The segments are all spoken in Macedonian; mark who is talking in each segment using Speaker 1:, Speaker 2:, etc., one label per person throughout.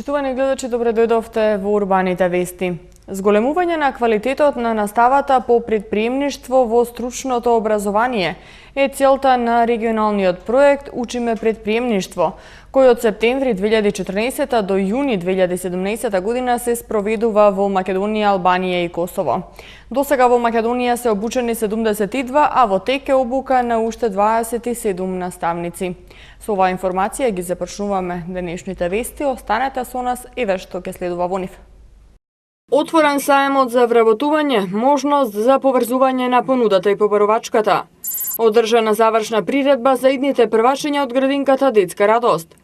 Speaker 1: Почитувани гледачи, добре дојдовте во Урбаните вести. Зголемување на квалитетот на наставата по предприемништво во стручното образование е целта на регионалниот проект Учиме предприемништво, кој од септември 2014 до јуни 2017 година се спроведува во Македонија, Албанија и Косово. Досега во Македонија се обучени 72, а во тек е обука на уште 27 наставници. Со оваа информација ги започнуваме денешните вести. Останете со нас и веќе што ќе следува во нив. Отворен саемот за вработување, можност за поврзување на понудата и побарувачката. Одржана завршна приредба за идните првачења од градинката Детска радост.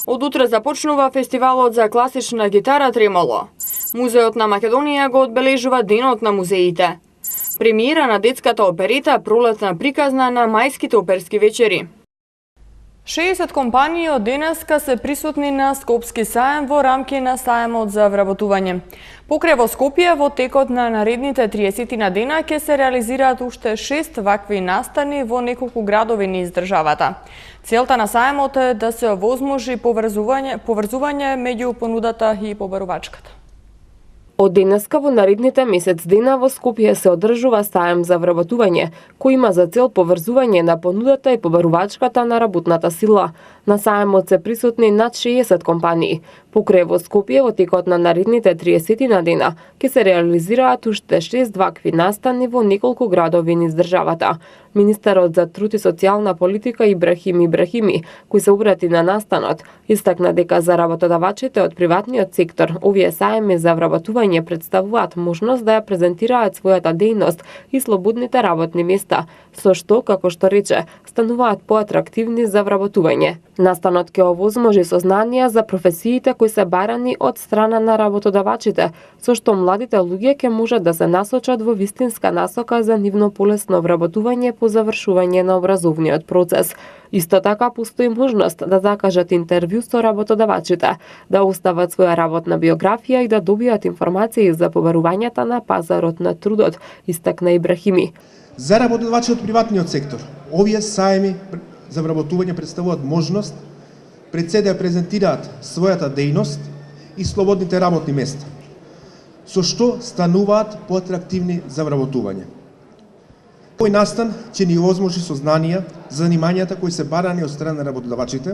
Speaker 1: Од утре започнува фестивалот за класична гитара Тремоло. Музеот на Македонија го одбележува Денот на музеите. Премиера на детската оперета пролетна приказна на мајските оперски вечери. 60 компании од денеска се присутни на Скопски саем во рамки на саемот за вработување. Покрај во Скопје, во текот на наредните 30 на дена ќе се реализираат уште 6 вакви настани во неколку градови низ државата. Целта на саемот е да се овозможи поврзување меѓу понудата и побарувачката.
Speaker 2: Од денеска во наредните месец дена во Скопје се одржува саем за вработување, кој има за цел поврзување на понудата и побарувачката на работната сила. На саемот се присутни над 60 компании. Покрај во Скопје во текот на наредните 30 на дена ќе се реализираат уште 6 вакви настани во неколку градови низ државата. Министерот за труд и социјална политика Ибрахим Ибрахими, кој се обрати на настанот, истакна дека за работодавачите од приватниот сектор овие саеми за вработување представуваат можност да ја презентираат својата дејност и слободните работни места, со што, како што рече, стануваат поатрактивни за вработување. Настанот ќе овозможи сознанија за професиите кои се барани од страна на работодавачите, со што младите луѓе ќе можат да се насочат во вистинска насока за нивно полесно вработување по завршување на образовниот процес. Исто така постои можност да закажат интервју со работодавачите, да остават своја работна биографија и да добијат информации за побарувањата на пазарот на трудот, истакна Ибрахими.
Speaker 3: За работодавачи од приватниот сектор, овие саеми за вработување представуваат можност пред се да презентираат својата дејност и слободните работни места, со што стануваат поатрактивни за вработување. Овој настан ќе ни овозможи сознанија за занимањата кои се барани од страна на работодавачите,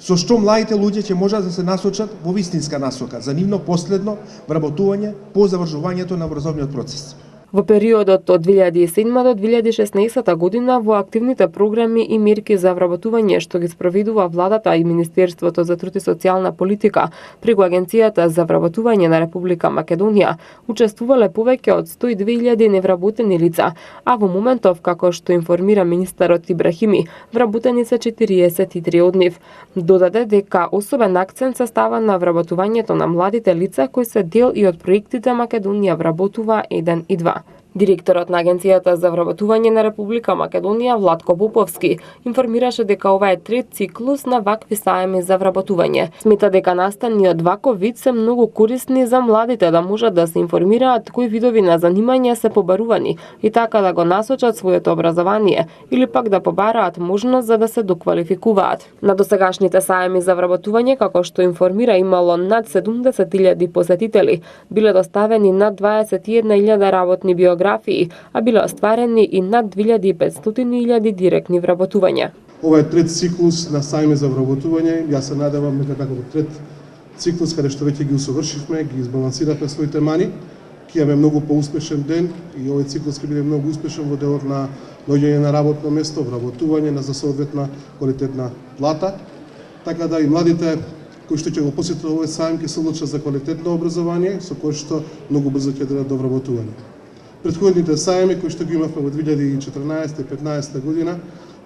Speaker 3: со што младите луѓе ќе можат да се насочат во вистинска насока за нивно последно вработување по завршувањето на образовниот процес.
Speaker 2: Во периодот од 2007 до 2016 година во активните програми и мерки за вработување што ги спроведува владата и Министерството за труд и социјална политика преку Агенцијата за вработување на Република Македонија учествувале повеќе од 102.000 невработени лица, а во моментов, како што информира министерот Ибрахими, вработени се 43 од нив. Додаде дека особен акцент се става на вработувањето на младите лица кои се дел и од проектите Македонија вработува 1 и 2. Директорот на Агенцијата за вработување на Република Македонија Владко Поповски информираше дека ова е трет циклус на вакви саеми за вработување. Смета дека настани од ваков вид се многу корисни за младите да можат да се информираат кои видови на занимања се побарувани и така да го насочат своето образование или пак да побараат можност за да се доквалификуваат. На досегашните саеми за вработување, како што информира, имало над 70.000 посетители, биле доставени над 21.000 работни биографии, а биле остварени и над 2.500.000 директни вработувања.
Speaker 4: Ова е трет циклус на саеми за вработување. Јас се надевам дека како трет циклус каде што веќе ги усовршивме, ги избалансиравме своите мани, ќе имаме многу поуспешен ден и овој циклус ќе биде многу успешен во делот на наоѓање на работно место, вработување на за соодветна квалитетна плата, така да и младите кои што ќе го посетат овој саем ќе се одлучат за квалитетно образование, со кое што многу брзо ќе дадат до вработување. Претходните саеми кои што ги имавме во 2014 и 2015 година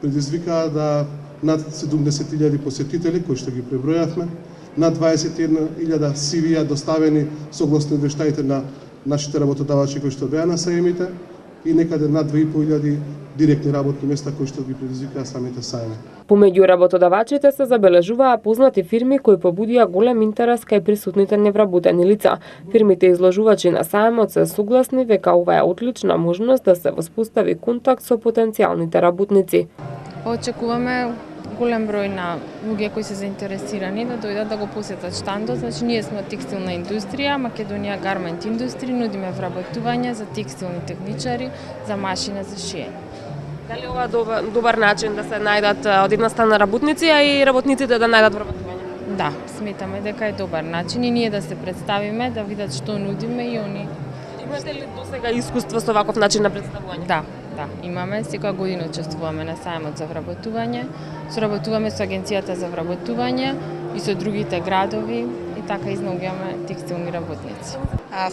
Speaker 4: предизвикаа да над 70.000 посетители кои што ги пребројавме, над 21.000 CV-ја доставени согласно извештаите на нашите работодавачи кои што беа на саемите и некаде над 2.500 директни работни места кои што ги предизвикаа самите саеми.
Speaker 2: Помеѓу работодавачите се забележуваа познати фирми кои побудија голем интерес кај присутните невработени лица. Фирмите изложувачи на саемот се согласни дека ова е одлична можност да се воспостави контакт со потенцијалните работници.
Speaker 5: Очекуваме голем број на луѓе кои се заинтересирани да дојдат да го посетат штандот. Значи ние сме текстилна индустрија, Македонија гармент индустрија, нудиме вработување за текстилни техничари, за машина за шиење.
Speaker 2: Дали ова добар начин да се најдат од една страна работници, а и работниците да најдат вработување?
Speaker 5: Да, сметаме дека е добар начин и ние да се представиме, да видат што нудиме и они.
Speaker 2: Имате ли досега искуство со ваков начин на представување?
Speaker 5: Да, имаме. Секоја година учествуваме на сајмот за вработување, соработуваме со Агенцијата за вработување и со другите градови и така изнаоѓаме текстилни работници.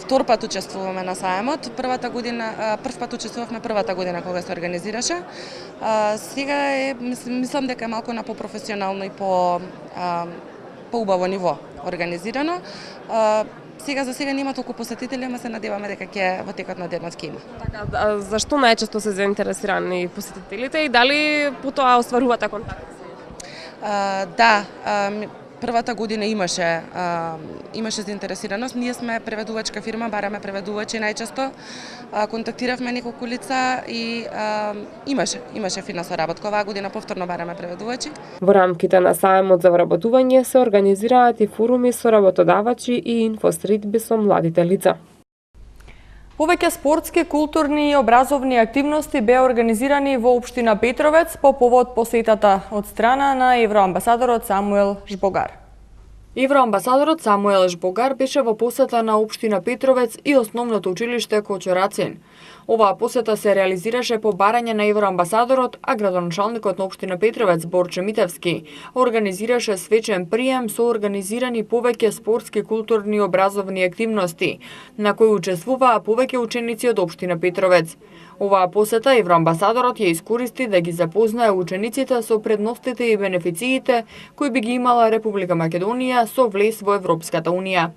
Speaker 6: Втор пат учествуваме на сајмот. Прв пат учествувавме првата година кога се организираше. Сега мислам дека е малку на попрофесионално и поубаво ниво организирано. Сега за сега нема толку посетители, ама се надеваме дека ќе во текот на денот ќе има.
Speaker 2: Така, зашто најчесто се заинтересирани посетителите и дали потоа остварувате контакт?
Speaker 6: Да, првата година имаше заинтересираност. Ние сме преведувачка фирма, бараме преведувачи најчесто. Контактиравме неколку лица и имаше фина соработка. Оваа година повторно бараме преведувачи.
Speaker 2: Во рамките на сајмот за вработување се организираат и форуми со работодавачи и инфосредби со младите лица.
Speaker 1: Повеќе спортски, културни и образовни активности беа организирани во општина Петровец по повод посетата од страна на евроамбасадорот Самуел Жбогар. Евроамбасадорот Самуел Жбогар беше во посета на општина Петровец и основното училиште Кочорацин. Оваа посета се реализираше по барање на евроамбасадорот, а градоначалникот на општина Петровец Борче Митевски организираше свечен прием со организирани повеќе спортски, културни и образовни активности, на кои учествуваа повеќе ученици од општина Петровец. Оваа посета евроамбасадорот ја искористи да ги запознае учениците со предностите и бенефициите кои би ги имала Република Македонија со влез во Европската Унија.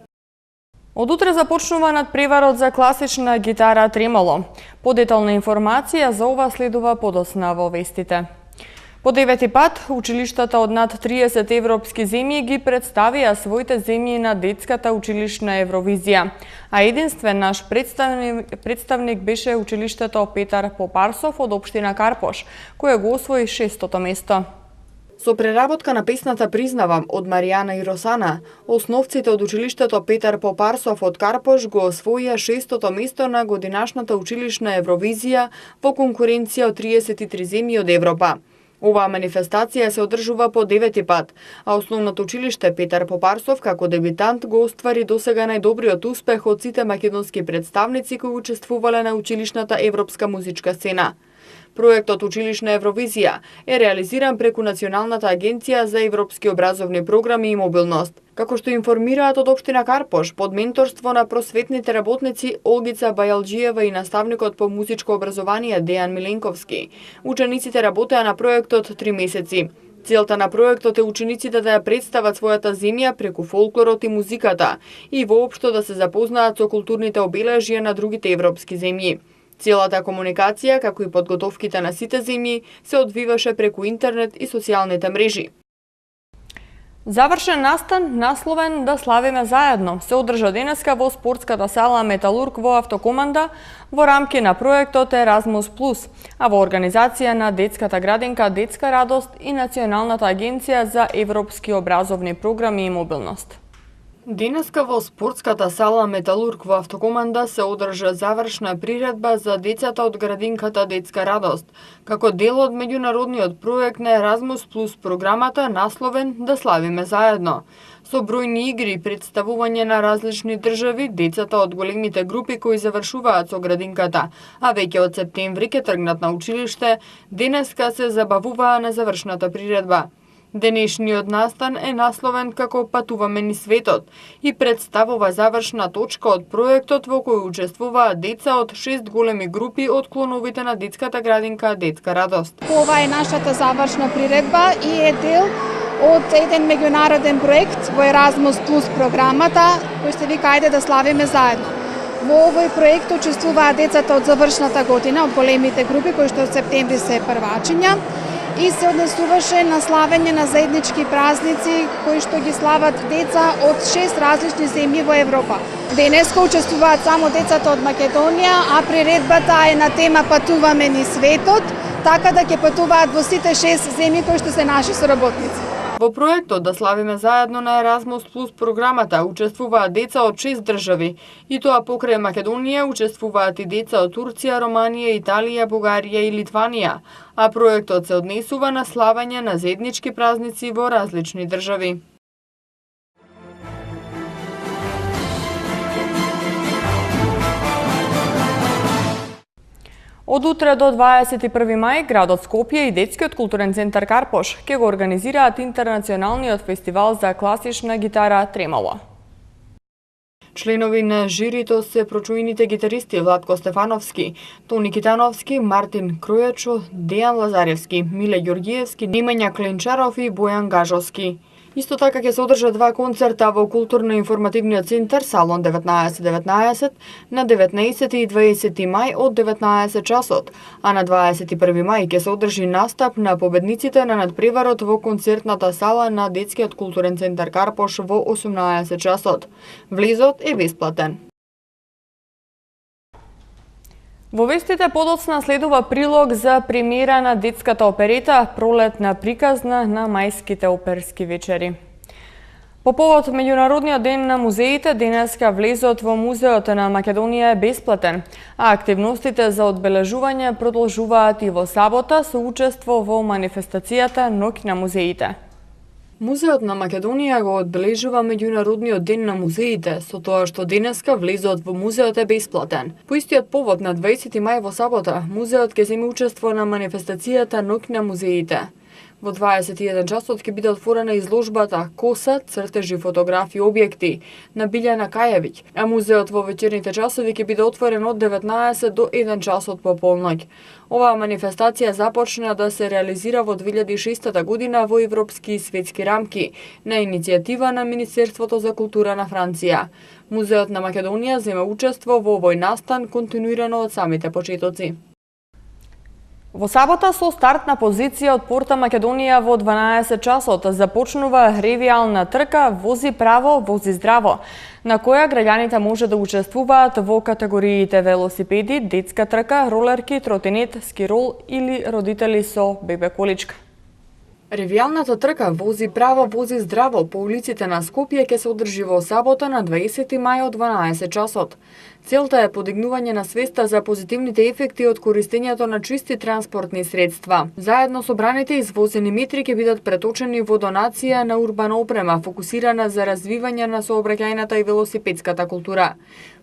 Speaker 1: Од утре започнува надпреварот за класична гитара тремоло. Подетална информација за ова следува подосна во вестите. По 9 пат, училиштата од над 30 европски земји ги представија своите земји на детската училишна Евровизија, а единствен наш представник беше училиштето Петар Попарсов од општина Карпош, кој го освои 6-то место. Со преработка на песната "Признавам" од Маријана и Росана, основците од училиштето Петар Попарсов од Карпош го освоија 6-то место на годинашната училишна Евровизија во конкуренција од 33 земји од Европа. Оваа манифестација се одржува по 9 пат, а основното училиште Петар Попарсов како дебитант го оствари досега најдобриот успех од сите македонски представници кои учествувале на училишната европска музичка сцена. Проектот Училишна Евровизија е реализиран преку Националната агенција за европски образовни програми и мобилност. Како што информираат од општина Карпош, под менторство на просветните работници Олгица Бајалџиева и наставникот по музичко образование Дејан Миленковски, учениците работеа на проектот 3 месеци. Целта на проектот е учениците да ја представат својата земја преку фолклорот и музиката и воопшто да се запознаат со културните обележја на другите европски земји. Целата комуникација, како и подготовките на сите земји, се одвиваше преку интернет и социјалните мрежи. Завршен настан насловен "Да славиме заедно" се одржа денеска во спортската сала Металург во Автокоманда во рамки на проектот Еразмус Плюс, а во организација на детската градинка Детска радост и Националната агенција за европски образовни програми и мобилност. Денеска во спортската сала Металург во Автокоманда се одржа завршна приредба за децата од градинката Детска радост, како дел од меѓународниот проект на Еразмус Плюс програмата насловен "Да славиме заедно". Со бројни игри и представување на различни држави, децата од големите групи кои завршуваат со градинката, а веќе од септември ќе тргнат на училиште, денеска се забавуваа на завршната приредба. Денешниот настан е насловен како "Патуваме низ светот" и представува завршна точка од проектот во кој учествуваат деца од 6 големи групи од клоновите на детската градинка Детска радост.
Speaker 7: Ова е нашата завршна приредба и е дел од еден меѓународен проект во Еразмус Плюс програмата, кој се вика "Ајде да славиме заедно". Во овој проект учествуваат децата од завршната година, од големите групи кои што од септември се првачиња, и се однесуваше на славење на заеднички празници кои што ги слават деца од 6 различни земји во Европа. Денеска учествуваат само децата од Македонија, а приредбата е на тема "Патуваме низ светот", така да ќе патуваат во сите 6 земји кои што се наши соработници.
Speaker 1: Во проектот Да славиме заедно на Еразмус Плюс програмата учествуваат деца од 6 држави, и тоа покрај Македонија учествуваат и деца од Турција, Романија, Италија, Бугарија и Литванија, а проектот се однесува на славење на заеднички празници во различни држави. Од утре до 21 мај, градот Скопје и Детскиот културен центар Карпош ќе го организираат интернационалниот фестивал за класична гитара Тремало. Членови на жирито се прочуените гитаристи Владко Стефановски, Тони Китановски, Мартин Кројачо, Дејан Лазаревски, Миле Ѓоргиевски, Немања Кленчаров и Бојан Гажовски. Исто така ќе се одржат 2 концерта во културно-информативниот центар Салон 1919 на 19 и 20 мај од 19 часот, а на 21 мај ќе се одржи настап на победниците на надпреварот во концертната сала на Детскиот културен центар Карпош во 18 часот. Влезот е бесплатен. Во вестите подоцна следува прилог за премиера на детската оперета Пролетна приказна на мајските оперски вечери. По повод Меѓународниот ден на музеите, денеска влезот во Музеот на Македонија е бесплатен, а активностите за одбележување продолжуваат и во сабота со учество во манифестацијата Ноќ на музеите. Музеот на Македонија го одбележува Меѓународниот ден на музеите, со тоа што денеска влезот во музеот е бесплатен. По истиот повод на 20 мај во сабота, музеот ќе земе учество на манифестацијата Ноќ на музеите. Во 21 часот ќе биде отворена изложбата Коса, цртежи, фотографии, објекти на Билјана Кајевиќ, а музеот во вечерните часови ќе биде отворен од 19 до 1 часот по полноќ. Оваа манифестација започна да се реализира во 2006 година во европски и светски рамки на иницијатива на Министерството за култура на Франција. Музеот на Македонија зема учество во овој настан континуирано од самите почетоци. Во сабота со стартна позиција од Порта Македонија во 12 часот започнува ревијална трка Вози право, вози здраво, на која граѓаните може да учествуваат во категориите велосипеди, детска трка, ролерки, тротинет, скирол или родители со бебе количка. Ревијалната трка Вози право, вози здраво по улиците на Скопје ќе се одржи во сабота на 20 мај од 12 часот. Целта е подигнување на свеста за позитивните ефекти од користењето на чисти транспортни средства. Заедно собраните извозени метри ќе бидат преточени во донација на урбана опрема, фокусирана за развивање на сообраќајната и велосипедската култура.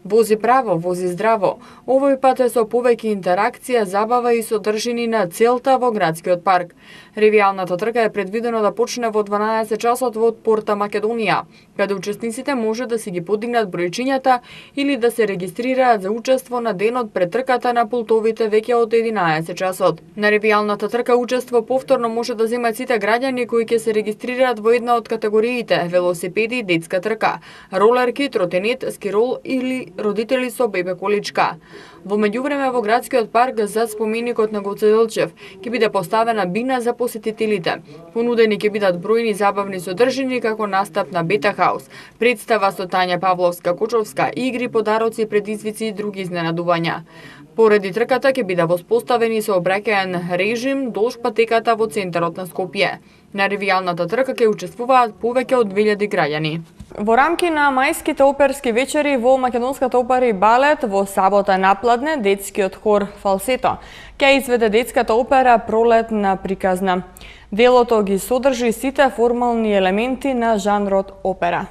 Speaker 1: Вози право, вози здраво. Овој пат е со повеќе интеракција, забава и содржини на целта во градскиот парк. Ревијалната трка е предвидено да почне во 12 часот во Порта Македонија, каде учесниците може да си ги подигнат бројчињата или да се регистрираат за учество на денот пред трката на пултовите веќе од 11 часот. На ревијалната трка учество повторно може да земат сите граѓани кои ќе се регистрираат во една од категориите велосипеди и детска трка, ролерки, тротинет, скирол или родители со бебе количка. Во меѓувреме во градскиот парк за споменикот на Гоце Делчев ќе биде поставена бина за посетителите. Понудени ќе бидат бројни забавни содржини како настап на Бета Хаус, представа со Тања Павловска-Кочовска, игри, подароци, предизвици и други изненадувања. Поради трката ќе биде воспоставени сообраќаен режим долж патеката во центарот на Скопје. На ревијалната трка ќе учествуваат повеќе од 2000 граѓани. Во рамки на мајските оперски вечери во Македонската опера и балет во сабота напладне детскиот хор Фалсето ќе изведе детската опера Пролетна приказна. Делото ги содржи сите формални елементи на жанрот опера.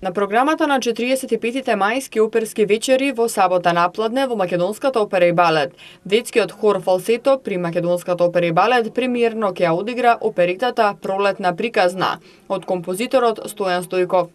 Speaker 1: На програмата на 45-тите мајски оперски вечери во сабота напладне во Македонската опера и балет, детскиот хор Фалсето при Македонската опера и балет премиерно ќе одигра оперетата Пролетна приказна од композиторот Стојан Стојков.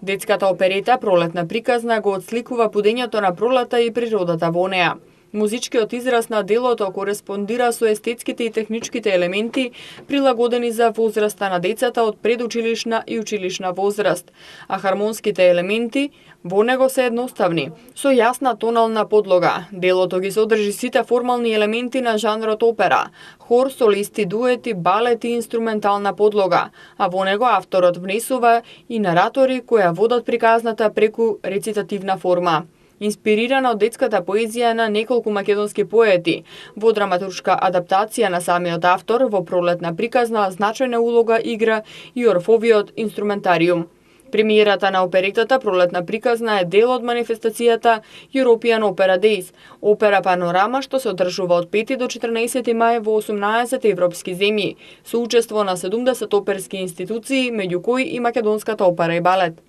Speaker 1: Детската оперета Пролетна приказна го отсликува будењето на пролета и природата во неа. Музичкиот израз на делото кореспондира со естетските и техничките елементи прилагодени за возраста на децата од предучилишна и училишна возраст, а хармонските елементи во него се едноставни, со јасна тонална подлога. Делото ги содржи сите формални елементи на жанрот опера: хор, солисти, дуети, балет и инструментална подлога, а во него авторот внесува и наратори кои водат приказната преку рецитативна форма. инспирирана од детската поезија на неколку македонски поети. Во драматуршка адаптација на самиот автор, во пролетна приказна значајна улога игра и орфовиот инструментариум. Премиерата на оперетата Пролетна приказна е дел од манифестацијата European Opera Days, опера панорама што се одржува од 5 до 14 мај во 18 европски земји, со учество на 70 оперски институции, меѓу кои и Македонската опера и балет.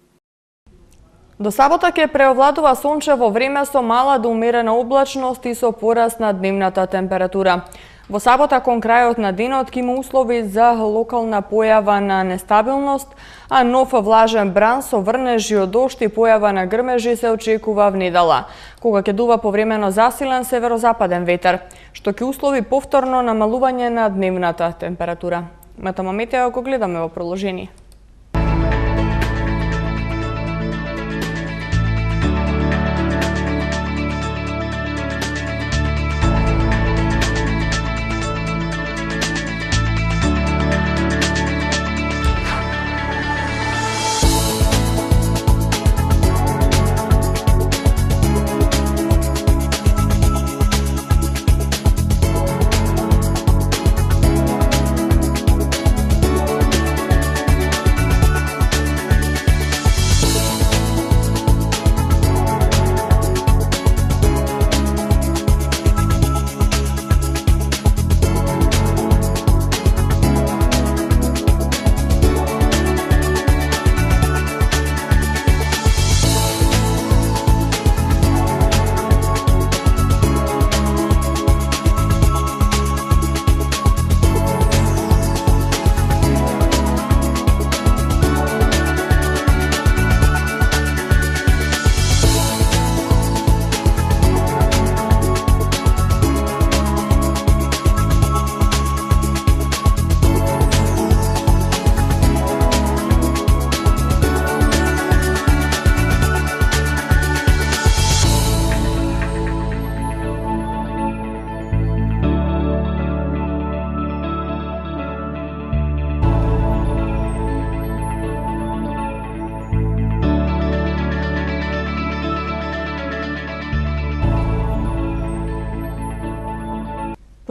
Speaker 1: До сабота ќе преовладува сончево време со мала до умерена облачност и со пораст на дневната температура. Во сабота кон крајот на денот ќе има услови за локална појава на нестабилност, а нов влажен бран со врнежи од дожд и појава на грмежи се очекува внедела, кога ќе дува повремено засилен северозападен ветер, што ќе услови повторно намалување на дневната температура. Метео метео го гледаме во продолжение.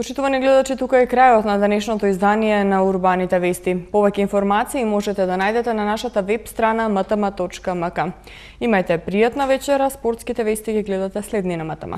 Speaker 1: Почитувани гледачи, тука е крајот на денешното издание на Урбаните вести. Повеќе информации можете да најдете на нашата веб страна mtm.mk. Имајте пријатна вечера, спортските вести ги гледате следни на МТМ.